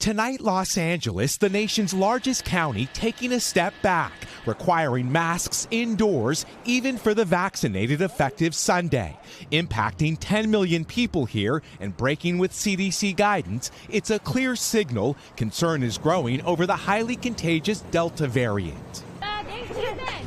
Tonight, Los Angeles, the nation's largest county, taking a step back, requiring masks indoors, even for the vaccinated effective Sunday. Impacting 10 million people here and breaking with CDC guidance, it's a clear signal concern is growing over the highly contagious Delta variant.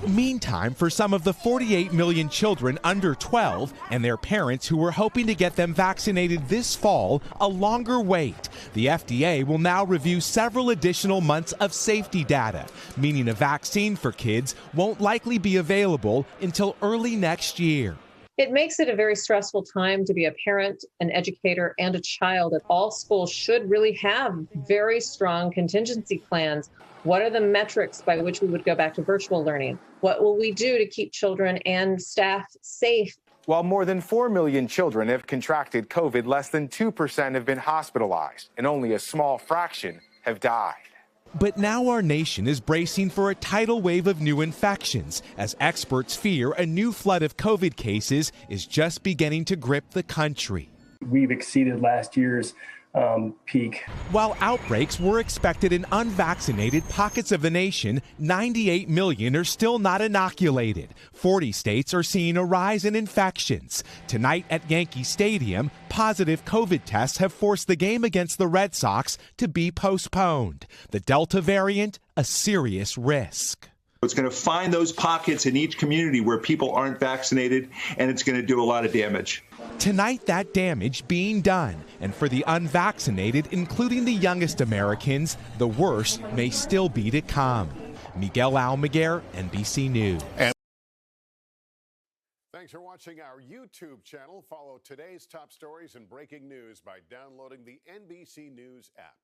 Meantime, for some of the 48 million children under 12 and their parents who were hoping to get them vaccinated this fall, a longer wait. The FDA will now review several additional months of safety data, meaning a vaccine for kids won't likely be available until early next year. It makes it a very stressful time to be a parent, an educator, and a child. All schools should really have very strong contingency plans. What are the metrics by which we would go back to virtual learning? What will we do to keep children and staff safe? While more than 4 million children have contracted COVID, less than 2% have been hospitalized, and only a small fraction have died. But now our nation is bracing for a tidal wave of new infections as experts fear a new flood of COVID cases is just beginning to grip the country. We've exceeded last year's peak. While outbreaks were expected in unvaccinated pockets of the nation, 98 million are still not inoculated. 40 states are seeing a rise in infections. Tonight at Yankee Stadium, positive COVID tests have forced the game against the Red Sox to be postponed. The Delta variant, a serious risk. It's going to find those pockets in each community where people aren't vaccinated, and it's going to do a lot of damage. Tonight, that damage being done. And for the unvaccinated, including the youngest Americans, the worst may still be to come. Miguel Almaguer, NBC News. Thanks for watching our YouTube channel. Follow today's top stories and breaking news by downloading the NBC News app.